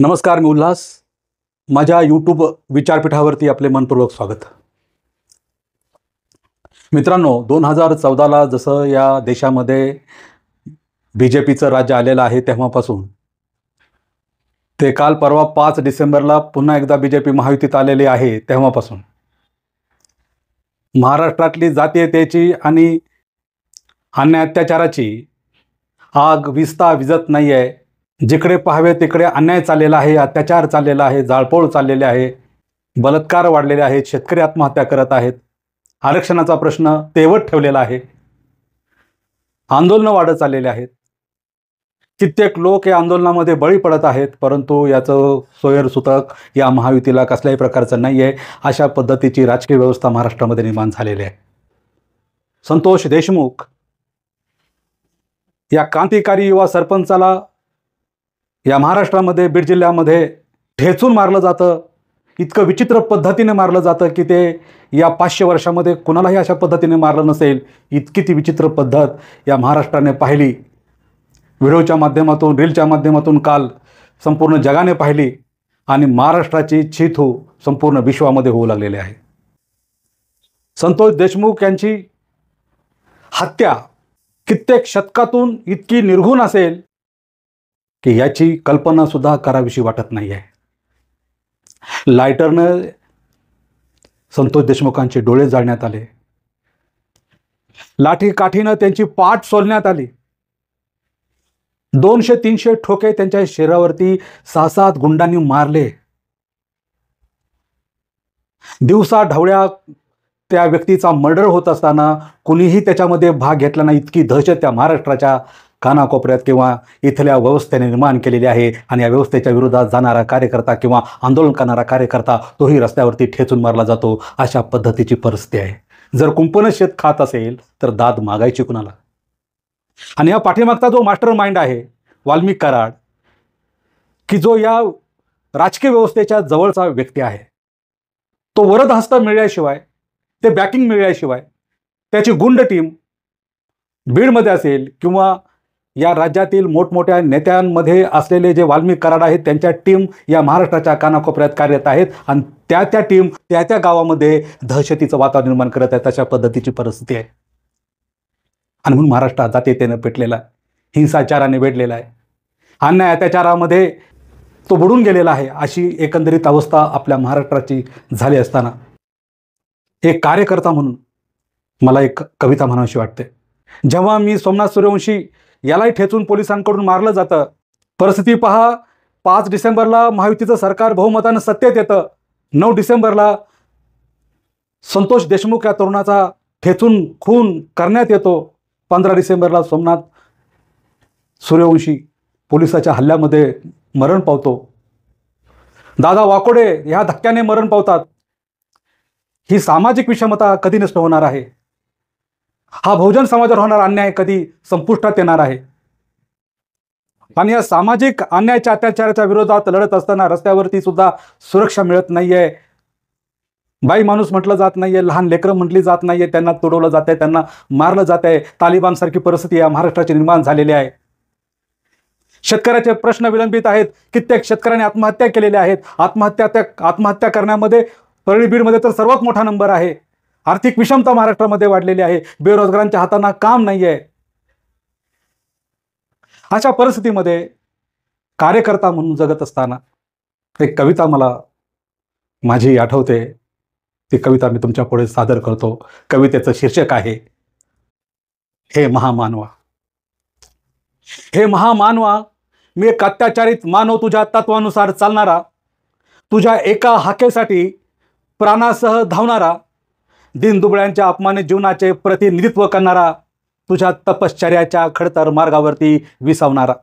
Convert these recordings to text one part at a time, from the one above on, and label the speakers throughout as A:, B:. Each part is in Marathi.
A: नमस्कार, मी उल्हास. माझ्या यूट्यूब विचारपीठावरती आपले मनपूर्वक स्वागत. मित्रांनो, 2014ला जसं या देशामध्ये BJPचं राज्य आलेलं आहे तेव्हापासून ते काल परवा 5 डिसेंबरला पुन्हा एकदा BJP महायुतीत आलेली आहे तेव्हापासून महाराष्ट्रातली जातीयतेची आणि अन्याय अत्याचाराची आग विजता विजत नाही आहे. जिकडे पाहावे तिकडे अन्याय चाललेला आहे, अत्याचार चाललेला आहे, जाळपोळ चाललेले आहे, बलात्कार वाढलेले आहेत, शेतकरी आत्महत्या करत आहेत, आरक्षणाचा प्रश्न तेवत ठेवलेला आहे, आंदोलनं वाढत चाललेले आहेत. कित्येक लोक या आंदोलनामध्ये बळी पडत आहेत, परंतु याचं सोयरसुतक या महायुतीला कसल्याही प्रकारचं नाही आहे. अशा पद्धतीची राजकीय व्यवस्था महाराष्ट्रामध्ये निर्माण झालेली आहे. संतोष देशमुख या क्रांतिकारी युवा सरपंचाला या महाराष्ट्रामध्ये बीड जिल्ह्यामध्ये ठेचून मारलं जातं. इतकं विचित्र पद्धतीने मारलं जातं की ते या 500 वर्षामध्ये कुणालाही अशा पद्धतीने मारलं नसेल. इतकी ती विचित्र पद्धत या महाराष्ट्राने पाहिली. व्हिडिओच्या माध्यमातून, रीलच्या माध्यमातून काल संपूर्ण जगाने पाहिली आणि महाराष्ट्राची छीथू संपूर्ण विश्वामध्ये होऊ लागलेली आहे. संतोष देशमुख यांची हत्या कित्येक शतकातून इतकी निर्घृण असेल की याची कल्पना सुद्धा करावीशी वाटत नाही आहे. लायटरनं संतोष देशमुखांचे डोळे जाळण्यात आले, लाठी काठीनं त्यांची पाठ सोलण्यात आली, 200-300 ठोके त्यांच्या शरीरावरती 6-7 गुंडांनी मारले. दिवसा ढवळ्या त्या व्यक्तीचा मर्डर होत असताना कुणीही त्याच्यामध्ये भाग घेतला नाही. इतकी दहशत त्या महाराष्ट्राच्या कानाकोपऱ्यात किंवा इथल्या व्यवस्थेने निर्माण केलेली आहे. आणि या व्यवस्थेच्या विरोधात जाणारा कार्यकर्ता किंवा आंदोलन करणारा कार्यकर्ता तोही रस्त्यावरती ठेचून मारला जातो. अशा पद्धतीची परिस्थिती आहे. जर कुंपणच शेत खात असेल तर दाद मागायची कुणाला? आणि या पाठीमागचा जो मास्टर माइंड आहे वाल्मिक कराड, की जो या राजकीय व्यवस्थेच्या जवळचा व्यक्ती आहे, तो वरदहस्त मिळाल्याशिवाय, ते बॅकिंग मिळाल्याशिवाय त्याची गुंड टीम बीडमध्ये असेल किंवा या राज्यातील मोठमोठ्या नेत्यांमध्ये असलेले जे वाल्मिक कराड आहेत त्यांच्या टीम या महाराष्ट्राच्या कानाकोपऱ्यात कार्यरत आहेत आणि त्या टीम त्या गावामध्ये दहशतीचं वातावरण निर्माण करत आहेत. अशा पद्धतीची परिस्थिती आहे. आणि म्हणून महाराष्ट्र जातीयतेनं पेटलेला आहे, हिंसाचाराने वेढलेला आहे, अन्याय अत्याचारामध्ये तो बुडून गेलेला आहे. अशी एकंदरीत अवस्था आपल्या महाराष्ट्राची झाली असताना एक कार्यकर्ता म्हणून मला एक कविता म्हणावीशी वाटते. जेव्हा मी सोमनाथ सूर्यवंशी यालाही ठेचून पोलिसांकडून मारलं जातं. परिस्थिती पहा, 5 डिसेंबरला महायुतीचं सरकार बहुमतानं सत्तेत येतं. 9 डिसेंबरला संतोष देशमुख या तरुणाचा ठेचून खून करण्यात येतो. 15 डिसेंबरला सोमनाथ सूर्यवंशी पोलिसाच्या हल्ल्यामध्ये मरण पावतो. दादा वाकोडे ह्या धक्क्याने मरण पावतात. ही सामाजिक विषमता कधी नष्ट होणार आहे? हा बहुजन समाजावर होणारा अन्याय कधी संपुष्टात येणार आहे? आणि या सामाजिक अन्यायाच्या अत्याचाराच्या विरोधात लढत असताना रस्त्यावरती सुद्धा सुरक्षा मिळत नाहीये. बाई माणूस म्हटलं जात नाहीये, लहान लेकरं म्हटली जात नाहीये, त्यांना तुडवलं जात आहे, त्यांना मारलं जात आहे. तालिबानसारखी परिस्थिती या महाराष्ट्राची निर्माण झालेली आहे. शेतकऱ्याचे प्रश्न विलंबित आहेत. कित्येक शेतकऱ्यांनी आत्महत्या केलेल्या आहेत. आत्महत्या करण्यामध्ये परळी बीडमध्ये तर सर्वात मोठा नंबर आहे. आर्थिक विषमता महाराष्ट्रामध्ये वाढलेली आहे. बेरोजगारांच्या हातांना काम नाही आहे. अशा परिस्थितीमध्ये कार्यकर्ता म्हणून जगत असताना एक कविता मला माझी आठवते. ती कविता मी तुमच्या पुढे सादर करतो. कवितेचं शीर्षक आहे हे महामानवा. हे महामानवा, मी एक अत्याचारित मानव, तुझ्या तत्वानुसार चालणारा, तुझ्या एका हाकेसाठी प्राणासह धावणारा, दीनदुबळ्यांच्या अपमानित जीवनाचे प्रतिनिधित्व करणारा, तुझ्या तपश्चर्याच्या खडतर मार्गावरती विसावणारा.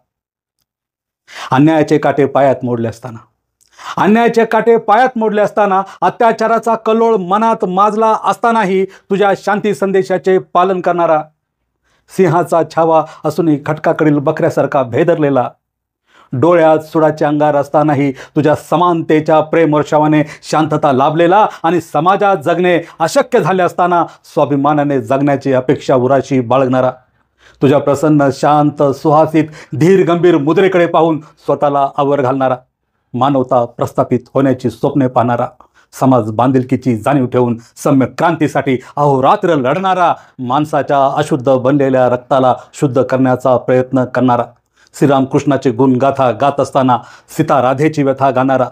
A: अन्यायाचे काटे पायात मोडले असताना, अत्याचाराचा कल्लोळ मनात माजला असतानाही तुझ्या शांती संदेशाचे पालन करणारा, सिंहाचा छावा असूनही खटकाकडील बकऱ्यासारखा भेदरलेला, डोळ्यात सुडाचे अंगार असतानाही तुझ्या समानतेच्या प्रेम वर्षावाने शांतता लाभलेला आणि समाजात जगणे अशक्य झाले असताना स्वाभिमानाने जगण्याची अपेक्षा उराशी बाळगणारा, तुझ्या प्रसन्न शांत सुहासित धीर गंभीर मुद्रेकडे पाहून स्वतःला आवर घालणारा, मानवता प्रस्थापित होण्याची स्वप्ने पाहणारा, समाज बांधिलकीची जाणीव ठेवून सम्यक क्रांतीसाठी अहोरात्र लढणारा, माणसाच्या अशुद्ध बनलेल्या रक्ताला शुद्ध करण्याचा प्रयत्न करणारा, श्रीरामकृष्णाचे गुणगाथा गात असताना सीता राधेची व्यथा गाणारा,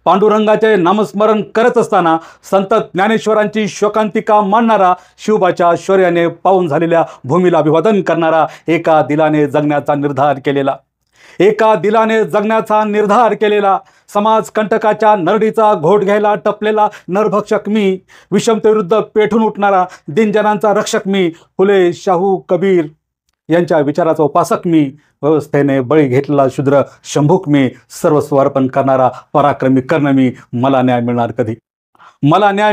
A: पांडुरंगाचे नामस्मरण करत असताना संत ज्ञानेश्वरांची शोकांतिका मांडणारा, शिवबाच्या शौर्याने पावन झालेल्या भूमीला अभिवादन करणारा, एका दिलाने जगण्याचा निर्धार केलेला, समाज कंटकाच्या नरडीचा घोट घ्यायला टपलेला नरभक्षक मी, विषमतेविरुद्ध पेठून उठणारा दिनजनांचा रक्षक मी, फुले, शाहू, कबीर यांच्या विचाराचा उपासक मी, व्यवस्थेने बळी घेतलेला शूद्र शंभूक मी, सर्वस्व अर्पण करणारा पराक्रमी कर्ण मी. मला न्याय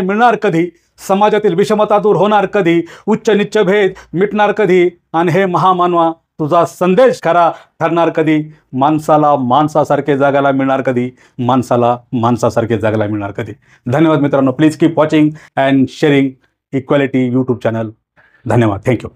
A: मिळणार कधी? समाजातील विषमता दूर होणार कधी? उच्च नीच भेद मिटणार कधी? आणि हे महामानवा, तुझा संदेश खरा ठरणार कधी? माणसाला माणसासारखे जगायला मिळणार कधी? धन्यवाद मित्रांनो. Please keep watching and sharing equality YouTube channel. धन्यवाद. थँक्यू.